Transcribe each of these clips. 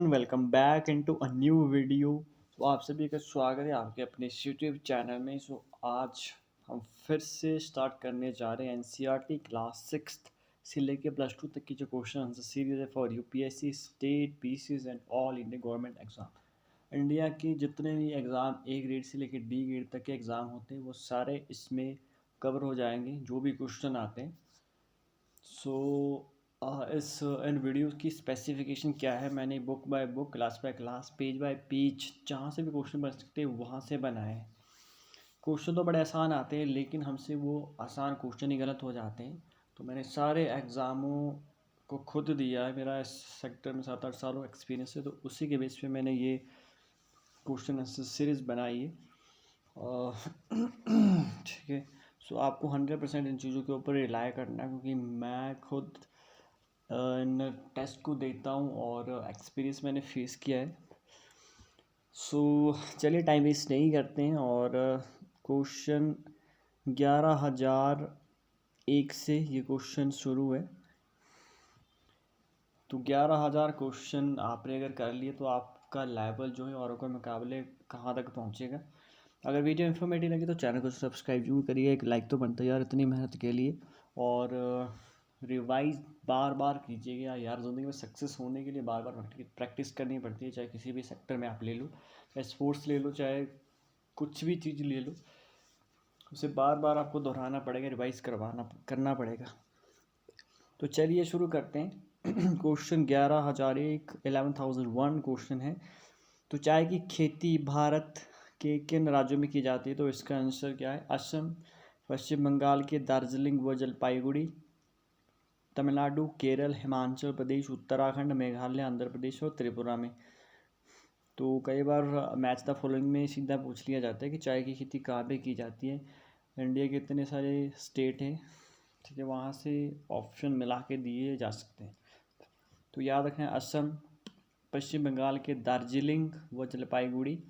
Welcome back into a new video. तो आप सभी का स्वागत है आपके अपने यूट्यूब चैनल में। आज हम फिर से स्टार्ट करने जा रहे हैं एनसीईआरटी क्लास सिक्स्थ से लेके प्लस टू तक की जो क्वेश्चन आंसर सीरीज है for UPSC state PCS and all India government exam. India की जितने भी एग्ज़ाम ए ग्रेड से लेकर डी ग्रेड तक के एग्ज़ाम होते हैं वो सारे इसमें कवर हो जाएंगे जो भी क्वेश्चन आते हैं। सो इस इन वीडियो की स्पेसिफिकेशन क्या है, मैंने book by book class by class page by page जहाँ से भी क्वेश्चन बन सकते हैं वहाँ से बनाए हैं। क्वेश्चन तो बड़े आसान आते हैं लेकिन हमसे वो आसान क्वेश्चन ही गलत हो जाते हैं। तो मैंने सारे एग्ज़ामों को खुद दिया है, मेरा इस सेक्टर में 7-8 सालों एक्सपीरियंस है, तो उसी के बेस पे मैंने ये क्वेश्चन आंसर सीरीज़ बनाई है। ठीक है। सो आपको 100% इन चीज़ों के ऊपर रिलाई करना है क्योंकि मैं खुद इन टेस्ट को देता हूँ और एक्सपीरियंस मैंने फेस किया है। सो चलिए टाइम वेस्ट नहीं करते हैं और क्वेश्चन 11,001 से ये क्वेश्चन शुरू है। तो 11,000 क्वेश्चन आपने अगर कर लिए तो आपका लेवल जो है औरों के मुकाबले कहाँ तक पहुँचेगा। अगर वीडियो इन्फॉर्मेटिव लगी तो चैनल को सब्सक्राइब जरूर करिए, एक लाइक तो बनता है यार इतनी मेहनत के लिए। और रिवाइज बार बार कीजिएगा यार, ज़िंदगी में सक्सेस होने के लिए बार बार प्रैक्टिस करनी पड़ती है, चाहे किसी भी सेक्टर में आप ले लो, चाहे स्पोर्ट्स ले लो, चाहे कुछ भी चीज़ ले लो, उसे बार बार आपको दोहराना पड़ेगा, रिवाइज करना पड़ेगा। तो चलिए शुरू करते हैं। क्वेश्चन 11,001 11,001 क्वेश्चन है। तो चाय की खेती भारत के किन राज्यों में की जाती है? तो इसका आंसर क्या है? असम, पश्चिम बंगाल के दार्जिलिंग व जलपाईगुड़ी, तमिलनाडु, केरल, हिमाचल प्रदेश, उत्तराखंड, मेघालय, आंध्र प्रदेश और त्रिपुरा में। तो कई बार मैच द फॉलोइंग में सीधा पूछ लिया जाता है कि चाय की खेती कहाँ पे की जाती है। इंडिया के इतने सारे स्टेट हैं, ठीक है, वहाँ से ऑप्शन मिला के दिए जा सकते हैं। तो याद रखें, असम, पश्चिम बंगाल के दार्जिलिंग व जलपाईगुड़ी,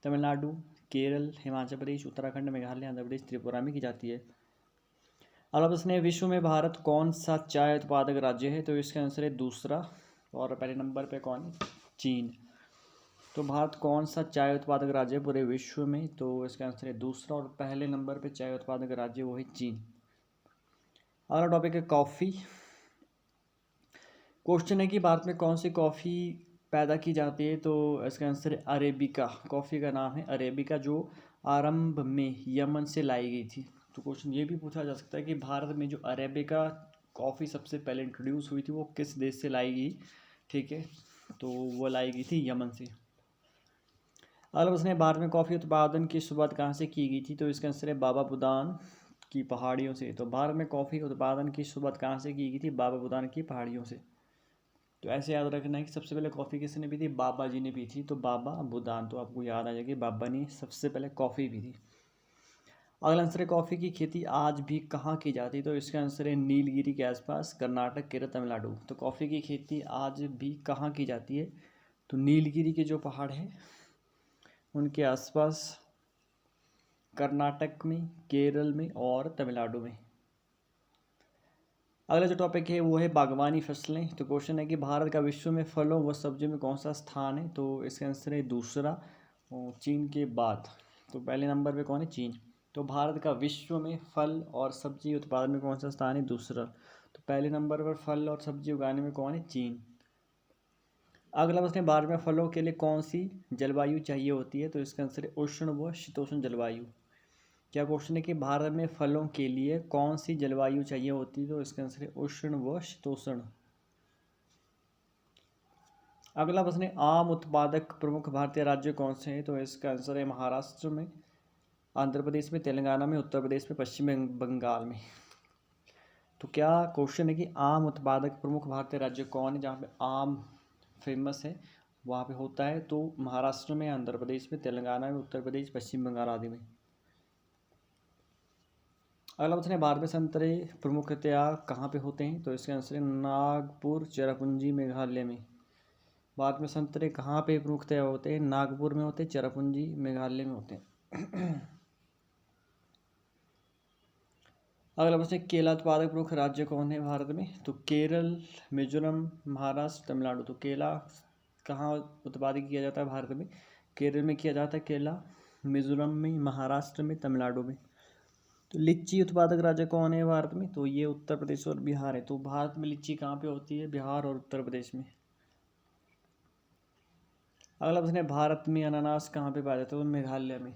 तमिलनाडु, केरल, हिमाचल प्रदेश, उत्तराखंड, मेघालय, आंध्र प्रदेश, त्रिपुरा में की जाती है। अब प्रश्न है, विश्व में भारत कौन सा चाय उत्पादक राज्य है? तो इसका आंसर है दूसरा। और पहले नंबर पे कौन है? चीन। तो भारत कौन सा चाय उत्पादक राज्य है पूरे विश्व में? तो इसका आंसर है दूसरा, और पहले नंबर पे चाय उत्पादक राज्य वो है चीन। अगला टॉपिक है कॉफ़ी। क्वेश्चन है कि भारत में कौन सी कॉफ़ी पैदा की जाती है? तो इसका आंसर है अरेबिका। कॉफ़ी का नाम है अरेबिका, जो आरंभ में यमन से लाई गई थी। तो क्वेश्चन ये भी पूछा जा सकता है कि भारत में जो अरेबिका कॉफ़ी सबसे पहले इंट्रोड्यूस हुई थी वो किस देश से लाई गई? ठीक है, तो वो लाई गई थी यमन से। अगला प्रश्न है, भारत में कॉफ़ी उत्पादन की शुरुआत कहाँ से की गई थी? तो इसका आंसर है बाबा बुदान की पहाड़ियों से। तो भारत में कॉफ़ी उत्पादन की शुरुआत कहाँ से की गई थी? बाबा बुदान की पहाड़ियों से। तो ऐसे याद रखना है कि सबसे पहले कॉफ़ी किसने पी थी? बाबा जी ने पी थी, तो बाबा बुदान। तो आपको याद आ जाएगी बाबा ने सबसे पहले कॉफ़ी पी थी। अगला आंसर है, कॉफ़ी की खेती आज भी कहाँ की जाती है? तो इसका आंसर है नीलगिरी के आसपास, कर्नाटक, केरल, तमिलनाडु। तो कॉफ़ी की खेती आज भी कहाँ की जाती है? तो नीलगिरी के जो पहाड़ हैं उनके आसपास, कर्नाटक में, केरल में और तमिलनाडु में। अगला जो टॉपिक है वो है बागवानी फसलें। तो क्वेश्चन है कि भारत का विश्व में फलों व सब्जियों में कौन सा स्थान है? तो इसका आंसर है दूसरा, चीन के बाद। तो पहले नंबर पे कौन है? चीन। तो भारत का विश्व में फल और सब्जी उत्पादन में कौन सा स्थान है? दूसरा। तो पहले नंबर पर फल और सब्जी उगाने में कौन है? चीन। अगला प्रश्न है, भारत में फलों के लिए कौन सी जलवायु चाहिए होती है? तो इसका आंसर है उष्ण व शीतोष्ण जलवायु। क्या क्वेश्चन है कि भारत में फलों के लिए कौन सी जलवायु चाहिए होती है? तो इसका आंसर है उष्ण व शीतोष्ण। अगला प्रश्न है, आम उत्पादक प्रमुख भारतीय राज्य कौन से हैं? तो इसका आंसर है महाराष्ट्र में, आंध्र प्रदेश में, तेलंगाना में, उत्तर प्रदेश में, पश्चिम बंगाल में। तो क्या क्वेश्चन है कि आम उत्पादक प्रमुख भारतीय राज्य कौन है जहाँ पे आम फेमस है वहाँ पे होता है? तो महाराष्ट्र में, आंध्र प्रदेश में, तेलंगाना में, उत्तर प्रदेश, पश्चिम बंगाल आदि में। अगला प्रश्न है, भारत में संतरे प्रमुखतया कहाँ पे होते हैं? तो इसका आंसर है नागपुर, चेरापूंजी, मेघालय में। भारत में संतरे कहाँ पे प्रमुखतया होते हैं? नागपुर में होते हैं, चेरापूंजी, मेघालय में होते हैं। अगला प्रश्न है, केला उत्पादक प्रमुख राज्य कौन है भारत में? तो केरल, मिजोरम, महाराष्ट्र, तमिलनाडु। तो केला कहाँ उत्पादित किया जाता है भारत में? केरल में किया जाता है, केरला, मिजोरम में, महाराष्ट्र में, तमिलनाडु में। तो लीची उत्पादक राज्य कौन है भारत में? तो ये उत्तर प्रदेश और बिहार है। तो भारत में लीची कहाँ पे होती है? बिहार और उत्तर प्रदेश में। अगला प्रश्न है, भारत में अनानास कहाँ पे पाया जाता है? तो मेघालय में।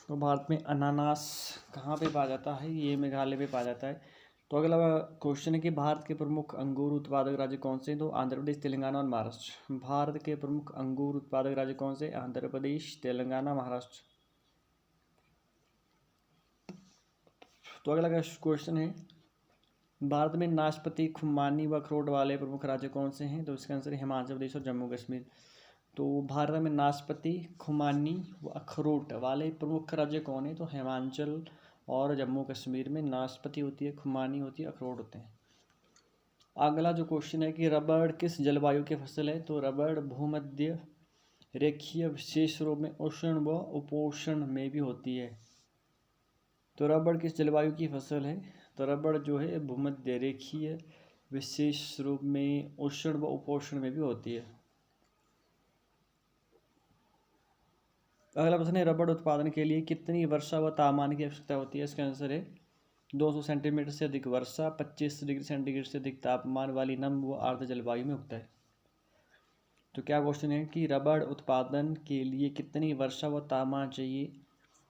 तो भारत में अनानास कहाँ पे पाया जाता है? ये मेघालय में पाया जाता है। तो अगला क्वेश्चन है कि भारत के प्रमुख अंगूर उत्पादक राज्य कौन से हैं? तो आंध्र प्रदेश, तेलंगाना और महाराष्ट्र। भारत के प्रमुख अंगूर उत्पादक राज्य कौन से? आंध्र प्रदेश, तेलंगाना, महाराष्ट्र। तो अगला क्वेश्चन है, भारत में नाशपाती, खुमानी व अखरोट वाले प्रमुख राज्य कौन से हैं? तो इसका आंसर है हिमाचल प्रदेश और जम्मू कश्मीर। तो भारत में नाशपाती, खुमानी व अखरोट वाले प्रमुख राज्य कौन है? तो हिमाचल और जम्मू कश्मीर में नाशपाती होती है, खुमानी होती है, अखरोट होते हैं। अगला जो क्वेश्चन है कि रबड़ किस जलवायु की फसल है? तो रबड़ भूमध्य रेखीय, विशेष रूप में उष्ण व उपोष्ण में भी होती है। तो रबड़ किस जलवायु की फसल है? तो रबड़ जो है भूमध्य रेखीय, विशेष रूप में उष्ण व उपोष्ण में भी होती है। अगला प्रश्न है, रबड़ उत्पादन के लिए कितनी वर्षा व तापमान की आवश्यकता होती है? इसका आंसर है 200 सेंटीमीटर से अधिक वर्षा, 25 डिग्री सेंटीग्रेड से अधिक तापमान वाली नम व आर्द्र जलवायु में उगता है। तो क्या क्वेश्चन है कि रबड़ उत्पादन के लिए कितनी वर्षा व तापमान चाहिए?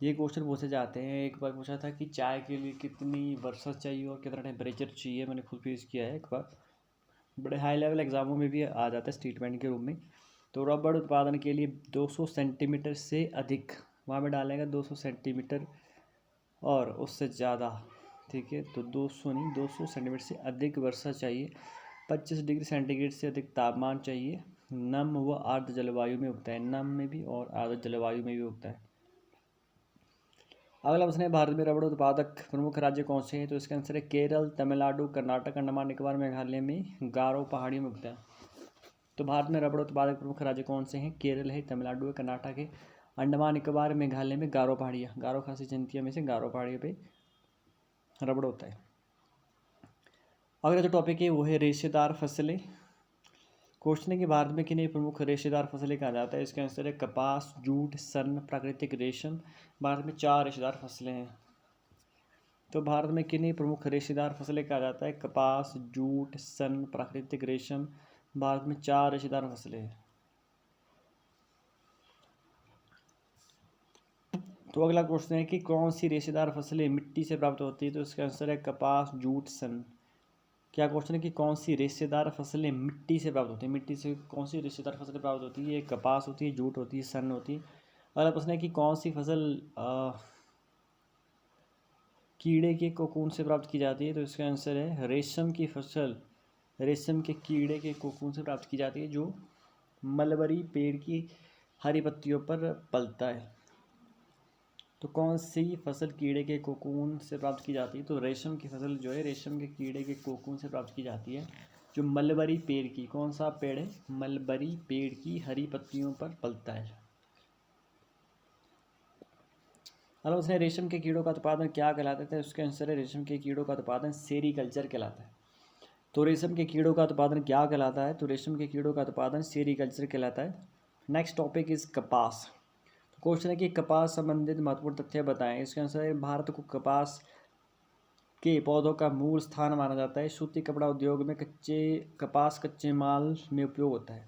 ये क्वेश्चन पूछे जाते हैं। एक बार पूछा था कि चाय के लिए कितनी वर्षा चाहिए और कितना टेम्परेचर चाहिए, मैंने खुद फेस किया है एक बार, बड़े हाई लेवल एग्जामों में भी आ जाता है स्टेटमेंट के रूप में। तो रबड़ उत्पादन के लिए 200 सेंटीमीटर से अधिक, वहाँ पे डालेगा 200 सेंटीमीटर और उससे ज़्यादा, ठीक है, तो 200 नहीं, 200 सेंटीमीटर से अधिक वर्षा चाहिए, 25 डिग्री सेंटीग्रेड से अधिक तापमान चाहिए, नम व आर्द्र जलवायु में उगता है, नम में भी और आर्द्र जलवायु में भी उगता है। अगला प्रश्न है, भारत में रबड़ उत्पादक प्रमुख राज्य कौन से हैं? तो इसका आंसर है केरल, तमिलनाडु, कर्नाटक, अंडमान निकोबार, मेघालय में गारो पहाड़ियों में उगता है। तो भारत में रबड़ उत्पादक प्रमुख राज्य कौन से हैं? केरल है, तमिलनाडु है, कर्नाटक है, अंडमान निकोबार, मेघालय में गारो पहाड़ियाँ, गारो खासी जयंतिया में से गारो पहाड़ियों पे रबड़ होता है। अगला जो टॉपिक है वो है रेशेदार फसलें। क्वेश्चन है कि भारत में किन्हीं प्रमुख रेशेदार फसलें कहा जाता है? इसका आंसर है कपास, जूट, सन, प्राकृतिक रेशम। भारत में 4 रेशेदार फसलें हैं। तो भारत में किन्हीं प्रमुख रेशेदार फसलें कहा जाता है? कपास, जूट, सन, प्राकृतिक रेशम। भारत में 4 रेशेदार फसलें हैं। तो अगला क्वेश्चन है कि कौन सी रेशेदार फसलें मिट्टी से प्राप्त होती है? तो इसका आंसर है कपास, जूट, सन। क्या क्वेश्चन है कि कौन सी रेशेदार फसलें मिट्टी से प्राप्त होती है? मिट्टी से कौन सी रेशेदार फसलें प्राप्त होती है? ये कपास होती है, जूट होती है, सन होती है। अगला प्रश्न है कि कौन सी फसल कीड़े के कोकून से प्राप्त की जाती है? तो इसका आंसर है रेशम की फसल रेशम के कीड़े के कोकून से प्राप्त की जाती है, जो मलबरी पेड़ की हरी पत्तियों पर पलता है। तो कौन सी फसल कीड़े के कोकून से प्राप्त की जाती है? तो रेशम की फसल जो है रेशम के कीड़े के कोकून से प्राप्त की जाती है, जो मलबरी पेड़ की, कौन सा पेड़ है? मलबरी पेड़ की हरी पत्तियों पर पलता है। अब उसने रेशम के कीड़ों का उत्पादन क्या कहलाता है? उसका आंसर है रेशम के कीड़ों का उत्पादन सेरीकल्चर कहलाता है। तो रेशम के कीड़ों का उत्पादन क्या कहलाता है? तो रेशम के कीड़ों का उत्पादन सेरीकल्चर कहलाता है। नेक्स्ट टॉपिक इज कपास। क्वेश्चन है कि कपास संबंधित महत्वपूर्ण तथ्य बताएं। इसका आंसर है भारत को कपास के पौधों का मूल स्थान माना जाता है। सूती कपड़ा उद्योग में कपास कच्चे माल में उपयोग होता है।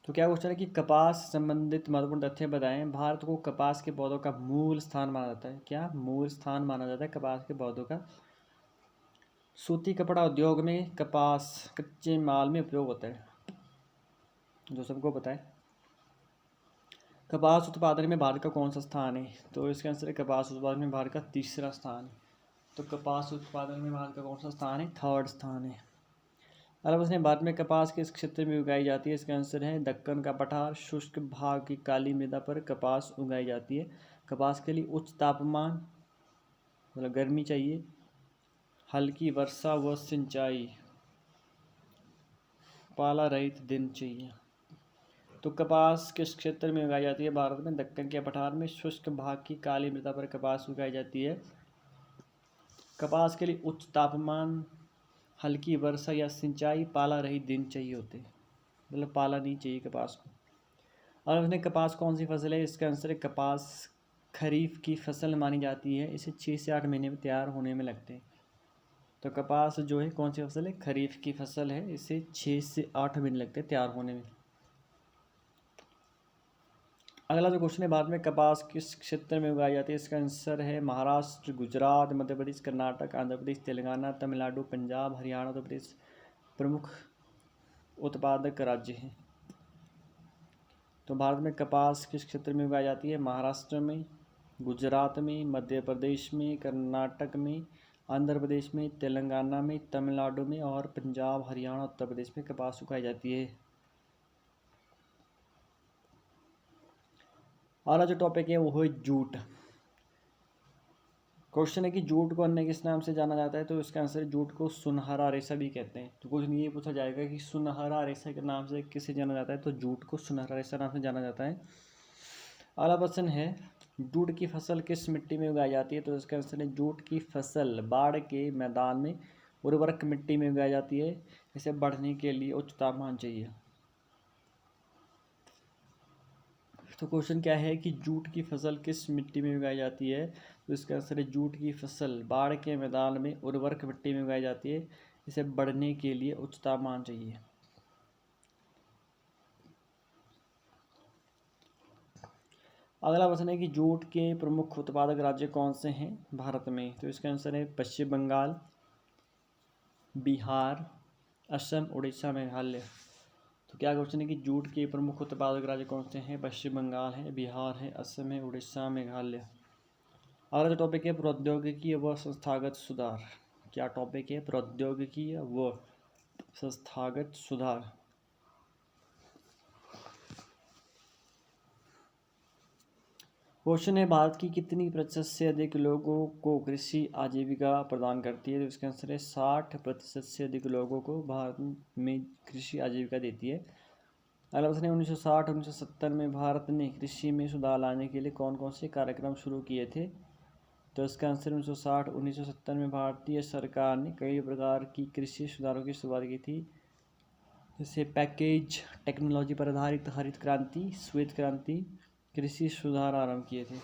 तो क्या क्वेश्चन है कि कपास संबंधित महत्वपूर्ण तथ्य बताएं। भारत को कपास के पौधों का मूल स्थान माना जाता है। क्या मूल स्थान माना जाता है कपास के पौधों का? सूती कपड़ा उद्योग में कपास कच्चे माल में उपयोग होता है, जो सबको पता है। कपास उत्पादन में भारत का कौन सा स्थान है? तो इसका आंसर है कपास उत्पादन में भारत का 3रा स्थान है। तो कपास उत्पादन में भारत का कौन सा स्थान है? 3rd स्थान है। अरब उसने भारत में कपास किस क्षेत्र में उगाई जाती है? इसका आंसर है दक्कन का पठार, शुष्क भाग की काली मृदा पर कपास उगाई जाती है। कपास के लिए उच्च तापमान, मतलब गर्मी चाहिए, हल्की वर्षा व सिंचाई, पाला रहित दिन चाहिए। तो कपास किस क्षेत्र में उगाई जाती है? भारत में दक्कन के पठार में, शुष्क भाग की काली मृदा पर कपास उगाई जाती है। कपास के लिए उच्च तापमान, हल्की वर्षा या सिंचाई पाला रहित दिन चाहिए होते, मतलब पाला नहीं चाहिए कपास को। और उसने कपास कौन सी फसल है, इसका आंसर है कपास खरीफ की फसल मानी जाती है, इसे 6 से 8 महीने में तैयार होने में लगते हैं। तो कपास जो है कौन सी फसल है, खरीफ की फसल है, इसे 6 से 8 महीने लगते हैं तैयार होने में। अगला जो क्वेश्चन है, भारत में कपास किस क्षेत्र में उगाई जाती है, इसका आंसर है महाराष्ट्र, गुजरात, मध्य प्रदेश, कर्नाटक, आंध्र प्रदेश, तेलंगाना, तमिलनाडु, पंजाब, हरियाणा, उत्तर प्रदेश प्रमुख उत्पादक राज्य हैं। तो भारत में कपास किस क्षेत्र में उगाई जाती है, महाराष्ट्र में, गुजरात में, मध्य प्रदेश में, कर्नाटक में, आंध्र प्रदेश में, तेलंगाना में, तमिलनाडु में और पंजाब, हरियाणा, उत्तर प्रदेश में कपास उगाई जाती है। अगला जो टॉपिक है वो है जूट। क्वेश्चन है कि जूट को अन्य किस नाम से जाना जाता है, तो इसका आंसर है जूट को सुनहरा रेशा भी कहते हैं। तो क्वेश्चन ये पूछा जाएगा कि सुनहरा रेशा के नाम से किसे जाना जाता है, तो जूट को सुनहरा रेशा नाम से जाना जाता है। अगला प्रश्न है, जूट की फसल किस मिट्टी में उगाई जाती है, तो इसका आंसर है जूट की फसल बाढ़ के मैदान में उर्वरक मिट्टी में उगाई जाती है, इसे बढ़ने के लिए उच्च तापमान चाहिए। तो क्वेश्चन क्या है कि जूट की फसल किस मिट्टी में उगाई जाती है, तो इसका आंसर है जूट की फसल बाढ़ के मैदान में उर्वरक मिट्टी में उगाई जाती है, इसे बढ़ने के लिए उच्च तापमान चाहिए। अगला प्रश्न है कि जूट के प्रमुख उत्पादक राज्य कौन से हैं भारत में, तो इसका आंसर है पश्चिम बंगाल, बिहार, असम, उड़ीसा, मेघालय। तो क्या क्वेश्चन है कि जूट के प्रमुख उत्पादक राज्य कौन से हैं, पश्चिम बंगाल है, बिहार है, असम है, उड़ीसा, मेघालय। अगला जो टॉपिक है प्रौद्योगिकी व संस्थागत सुधार। क्या टॉपिक है, प्रौद्योगिकी व संस्थागत सुधार। क्वेश्चन है भारत की कितनी प्रतिशत से अधिक लोगों को कृषि आजीविका प्रदान करती है, तो इसका आंसर है 60% से अधिक लोगों को भारत में कृषि आजीविका देती है। अगला प्रश्न है 1960-1970 में भारत ने कृषि में सुधार लाने के लिए कौन कौन से कार्यक्रम शुरू किए थे, तो इसका आंसर 1960-1970 में भारतीय सरकार ने कई प्रकार की कृषि सुधारों की शुरुआत की थी, जैसे पैकेज, टेक्नोलॉजी पर आधारित हरित क्रांति, श्वेत क्रांति, कृषि सुधार आरंभ किए थे।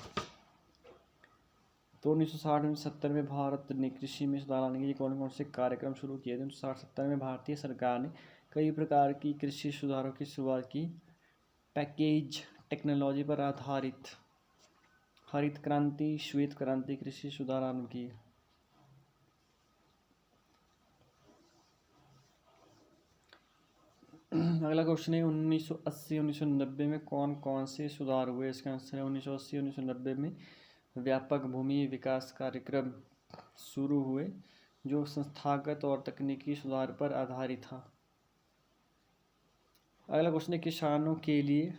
तो 1960-1970 में भारत ने कृषि में सुधार लाने के लिए कौन कौन से कार्यक्रम शुरू किए थे, 1960-70 में भारतीय सरकार ने कई प्रकार की कृषि सुधारों की शुरुआत की, पैकेज, टेक्नोलॉजी पर आधारित हरित क्रांति, श्वेत क्रांति, कृषि सुधार आरंभ किए। अगला क्वेश्चन है 1980-1990 में कौन कौन से सुधार हुए, इसका आंसर है 1980-1990 में व्यापक भूमि विकास कार्यक्रम शुरू हुए जो संस्थागत और तकनीकी सुधार पर आधारित था। अगला क्वेश्चन है किसानों के लिए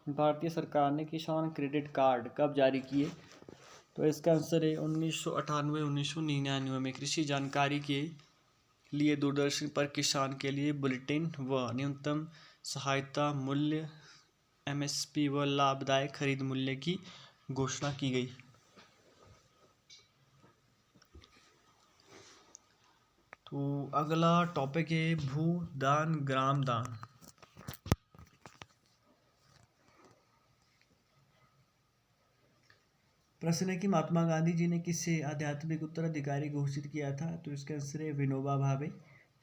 भारतीय सरकार ने किसान क्रेडिट कार्ड कब जारी किए, तो इसका आंसर है 1998-1999 में कृषि जानकारी के लिए दूरदर्शन पर किसान के लिए बुलेटिन व न्यूनतम सहायता मूल्य MSP व लाभदायक खरीद मूल्य की घोषणा की गई। तो अगला टॉपिक है भूदान ग्राम दान। प्रश्न है कि महात्मा गांधी जी ने किसे आध्यात्मिक उत्तराधिकारी घोषित किया था, तो इसका आंसर है विनोबा भावे।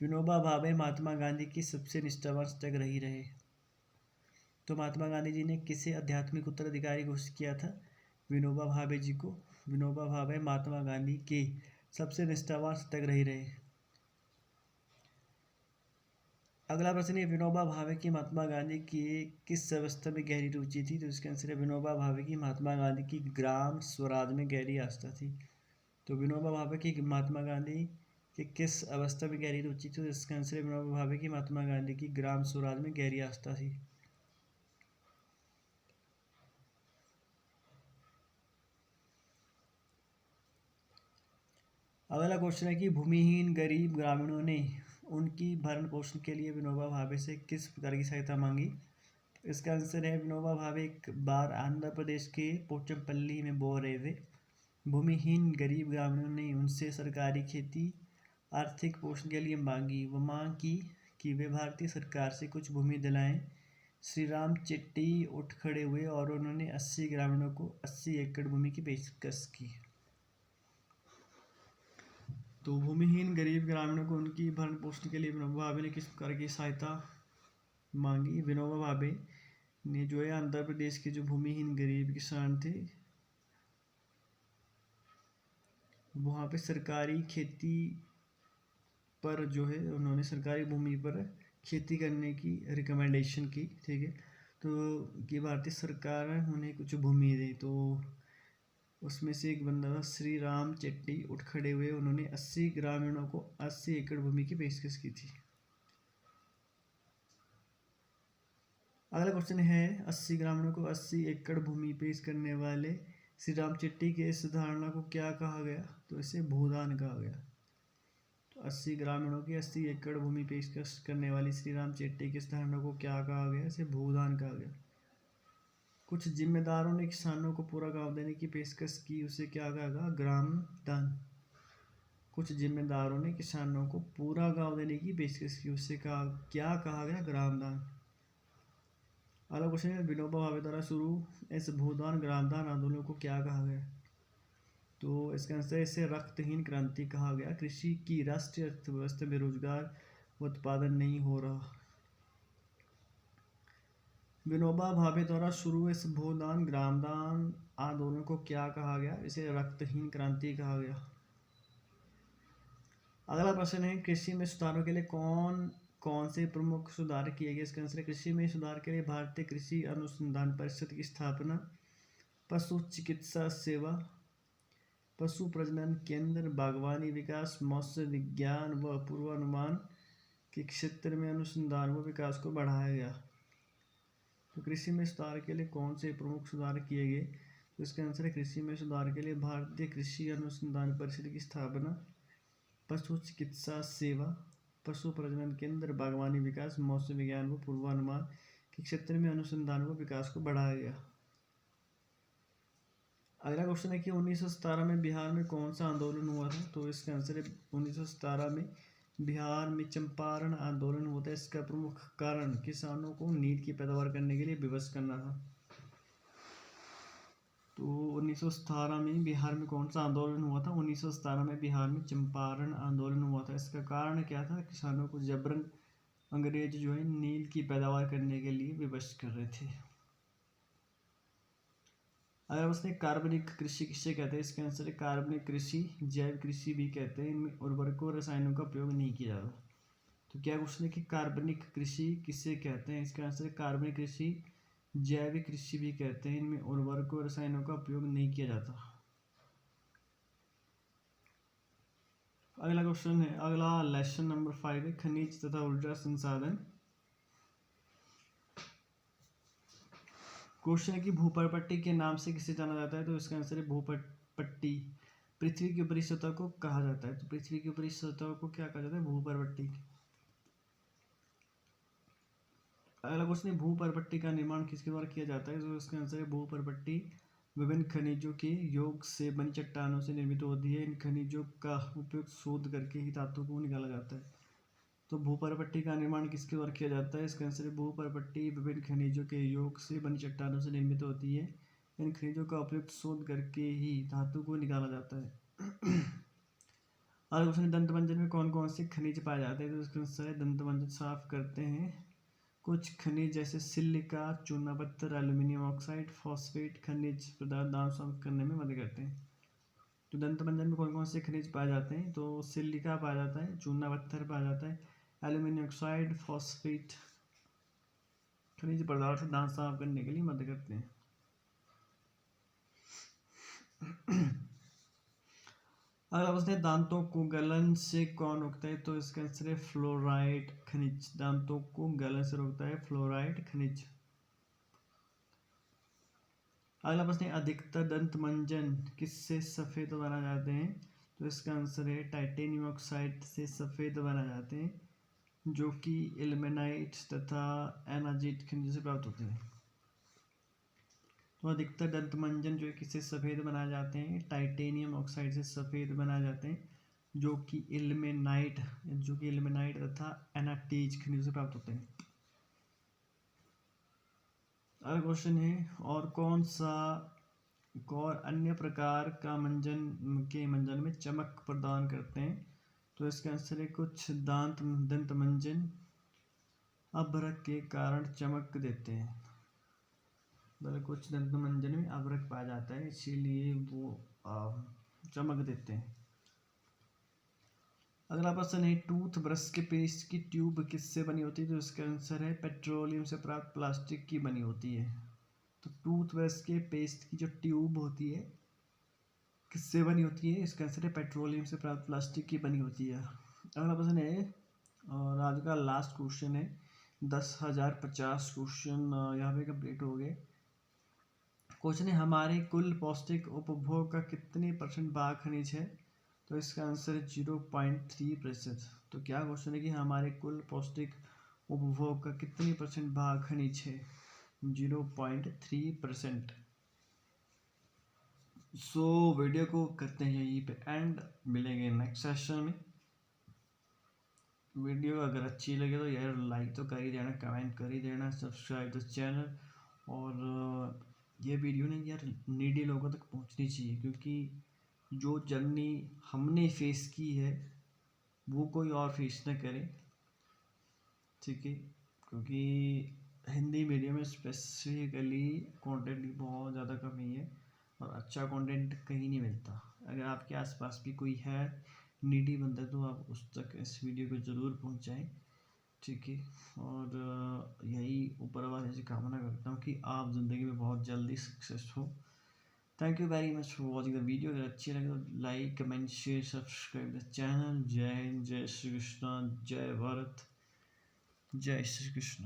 विनोबा भावे महात्मा गांधी की सबसे निष्ठावान तक रही रहे। तो महात्मा गांधी जी ने किसे आध्यात्मिक उत्तराधिकारी घोषित किया था, विनोबा भावे जी को। विनोबा भावे महात्मा गांधी के सबसे निष्ठावान तक रही रहे। अगला प्रश्न है विनोबा भावे की महात्मा गांधी की किस व्यवस्था में गहरी रुचि थी, तो इसका आंसर है विनोबा भावे की महात्मा गांधी की ग्राम स्वराज में गहरी आस्था थी। तो विनोबा भावे की महात्मा गांधी की किस अवस्था में गहरी रुचि थी, तो इसका आंसर है विनोबा भावे की महात्मा गांधी की ग्राम स्वराज में गहरी आस्था थी। अगला क्वेश्चन है कि भूमिहीन गरीब ग्रामीणों ने उनकी भरण पोषण के लिए विनोबा भावे से किस प्रकार की सहायता मांगी, इसका आंसर है विनोबा भावे एक बार आंध्र प्रदेश के पोचमपल्ली में बोल रहे थे। भूमिहीन गरीब ग्रामीणों ने उनसे सरकारी खेती आर्थिक पोषण के लिए मांगी। वो मांग की कि वे भारतीय सरकार से कुछ भूमि दिलाएं। श्री राम चिट्टी उठ खड़े हुए और उन्होंने 80 ग्रामीणों को 80 एकड़ भूमि की पेशकश की। तो भूमिहीन गरीब ग्रामीणों को उनकी भरण पोषण के लिए विनोबा भावे ने किस प्रकार की सहायता मांगी? विनोबा भावे ने जो है आंध्र प्रदेश के जो भूमिहीन गरीब किसान थे वहाँ पे सरकारी खेती पर जो है उन्होंने सरकारी भूमि पर खेती करने की रिकमेंडेशन की। ठीक है, तो कि भारतीय सरकार उन्हें कुछ भूमि दी। तो उसमें से एक बंदा था श्री राम चेट्टी उठ खड़े हुए, उन्होंने 80 ग्रामीणों को 80 एकड़ भूमि की पेशकश की थी। अगला क्वेश्चन है 80 ग्रामीणों को 80 एकड़ भूमि पेश करने वाले श्री राम चेट्टी के इस धारणा को क्या कहा गया? तो इसे भूदान कहा गया। तो 80 ग्रामीणों की 80 एकड़ भूमि पेशकश करने वाली श्री राम चेट्टी की इस धारणा को क्या कहा गया? इसे भूदान कहा गया। कुछ जिम्मेदारों ने किसानों को पूरा गांव देने की पेशकश की, उसे क्या कहा गया? ग्राम दान। कुछ जिम्मेदारों ने किसानों को पूरा गांव देने की पेशकश की, उसे क्या कहा गया? ग्राम दान। अगला क्वेश्चन है विनोबा भावे द्वारा शुरू इस भूदान ग्रामदान आंदोलन को क्या कहा गया? तो इसका आंसर इसे रक्तहीन क्रांति कहा गया। कृषि की राष्ट्रीय अर्थव्यवस्था में रोजगार उत्पादन नहीं हो रहा। विनोबा भावे द्वारा शुरू इस भूदान ग्रामदान आंदोलन को क्या कहा गया? इसे रक्तहीन क्रांति कहा गया। अगला प्रश्न है कृषि में सुधारों के लिए कौन कौन से प्रमुख सुधार किए गए? इसका आंसर है कृषि में सुधार के लिए भारतीय कृषि अनुसंधान परिषद की स्थापना, पशु चिकित्सा सेवा, पशु प्रजनन केंद्र, बागवानी विकास, मत्स्य विज्ञान व पूर्वानुमान के क्षेत्र में अनुसंधान व विकास को बढ़ाया गया। तो कृषि में सुधार के लिए कौन से प्रमुख सुधार किए गए? तो इसका आंसर है कृषि में सुधार के लिए भारतीय कृषि अनुसंधान परिषद की स्थापना, पशु चिकित्सा सेवा, पशु प्रजनन केंद्र, बागवानी विकास, मौसम विज्ञान व पूर्वानुमान के क्षेत्र में अनुसंधान व विकास को बढ़ाया गया। अगला क्वेश्चन है कि 1917 में बिहार में कौन सा आंदोलन हुआ था? तो इसका आंसर है 1917 में बिहार में चंपारण आंदोलन हुआ था। इसका प्रमुख कारण किसानों को नील की पैदावार करने के लिए विवश करना था। तो 1917 में बिहार में कौन सा आंदोलन हुआ था? 1917 में बिहार में चंपारण आंदोलन हुआ था। इसका कारण क्या था? किसानों को जबरन अंग्रेज जो है नील की पैदावार करने के लिए विवश कर रहे थे। अगर उसने कार्बनिक कृषि किसे कहते हैं? इसका आंसर है कार्बनिक कृषि, जैव कृषि भी कहते हैं। इनमें उर्वरकों और रसायनों का उपयोग नहीं किया जाता। तो क्या क्वेश्चन है कि कार्बनिक कृषि किसे कहते हैं? इसका आंसर है कार्बनिक कृषि, जैविक कृषि भी कहते हैं। इनमें उर्वरकों और रसायनों का उपयोग नहीं किया जाता। अगला क्वेश्चन है, अगला लेसन नंबर 5 है खनिज तथा ऊर्जा संसाधन। क्वेश्चन है कि भूपर्पट्टी के नाम से किसे जाना जाता है? तो इसका आंसर है भूपर्पट्टी पृथ्वी की ऊपरी सतह को कहा जाता है। तो पृथ्वी की ऊपरी सतह को क्या कहा जाता है? भूपर्पट्टी। अगला क्वेश्चन है भूपर्पट्टी का निर्माण किसके द्वारा किया जाता है? तो इसका आंसर है भूपर्पट्टी विभिन्न खनिजों के योग से बनी चट्टानों से निर्मित होती है। इन खनिजों का उपयोग शोध करके ही धातु को निकाला जाता है। तो भूपर्पट्टी का निर्माण किसके द्वारा किया जाता है? इसका आंसर है भूपर्पट्टी विभिन्न खनिजों के योग से बनी चट्टानों से निर्मित होती है। इन खनिजों का उपयुक्त शोध करके ही धातु को निकाला जाता है। अगला क्वेश्चन, दंतमंजन में कौन कौन से खनिज पाए जाते हैं? तो इसका आंसर है दंतमंजन साफ करते हैं कुछ खनिज जैसे सिलिका, चूना पत्थर, एल्यूमिनियम ऑक्साइड, फॉस्फेट खनिज पदार्थ दांत साफ करने में मदद करते हैं। तो दंतमंजन में कौन कौन से खनिज पाए जाते हैं? तो सिलिका पाया जाता है, चूना पत्थर पाया जाता है, एल्यूमिनियम ऑक्साइड, फॉस्फेट खनिज पदार्थ दांत साफ करने के लिए मदद करते हैं। अगला प्रश्न है दांतों को गलन से कौन रोकता है? तो इसका आंसर है फ्लोराइड खनिज। दांतों को गलन से रोकता है फ्लोराइड खनिज। अगला प्रश्न है अधिकतर दंत मंजन किससे सफेद बनाए जाते हैं? तो इसका आंसर है टाइटेनियम ऑक्साइड से सफेद बनाए जाते हैं, जो कि इल्मेनाइट तथा एनाजिट खनिज से प्राप्त होते हैं। तो अधिकतर दंत मंजन जो है किससे सफेद बनाए जाते हैं? टाइटेनियम ऑक्साइड से सफेद बनाए जाते हैं, जो कि इल्मेनाइट तथा एनाटीज खनिजों से प्राप्त होते हैं। अगला क्वेश्चन है, और अन्य प्रकार का मंजन में चमक प्रदान करते हैं? तो इसका आंसर है कुछ दंत मंजन अभ्रक के कारण चमक देते हैं। मतलब कुछ दंत मंजन में अभ्रक पाया जाता है, इसीलिए वो चमक देते हैं। अगला प्रश्न है, टूथ ब्रश के पेस्ट की ट्यूब किससे बनी होती है? तो इसका आंसर है पेट्रोलियम से प्राप्त प्लास्टिक की बनी होती है। तो टूथ ब्रश के पेस्ट की जो ट्यूब होती है किससे बनी होती है? इसका आंसर है पेट्रोलियम से प्राप्त प्लास्टिक की बनी होती है। अगला प्रश्न है, और आज का लास्ट क्वेश्चन है, 10,050 क्वेश्चन यहाँ पे कंप्लीट हो गए। क्वेश्चन है, हमारे कुल पौष्टिक उपभोग का कितने % भाग खनिज है? तो इसका आंसर है 0.3%। तो क्या क्वेश्चन है कि हमारे कुल पौष्टिक उपभोग का कितने % भाग खनिज है? 0.3%। सो वीडियो को करते हैं यहीं पे एंड, मिलेंगे नेक्स्ट सेशन में। वीडियो अगर अच्छी लगे तो यार लाइक तो कर ही देना, कमेंट कर ही देना, सब्सक्राइब द चैनल। और ये वीडियो ना यार नीडी लोगों तक पहुंचनी चाहिए, क्योंकि जो जर्नी हमने फेस की है वो कोई और फेस ना करे, ठीक है? क्योंकि हिंदी मीडियम में स्पेसिफिकली कंटेंट की बहुत ज़्यादा कमी है और अच्छा कंटेंट कहीं नहीं मिलता। अगर आपके आसपास भी कोई है नीडी बंदा तो आप उस तक इस वीडियो को ज़रूर पहुंचाएं, ठीक है? और यही ऊपर वाले से कामना करता हूँ कि आप ज़िंदगी में बहुत जल्दी सक्सेस हो। Thank you very much for watching the video. अगर अच्छी लगे तो like comment share subscribe the channel. जय हिंद, जय श्री कृष्णा, जय भारत, जय श्री कृष्ण।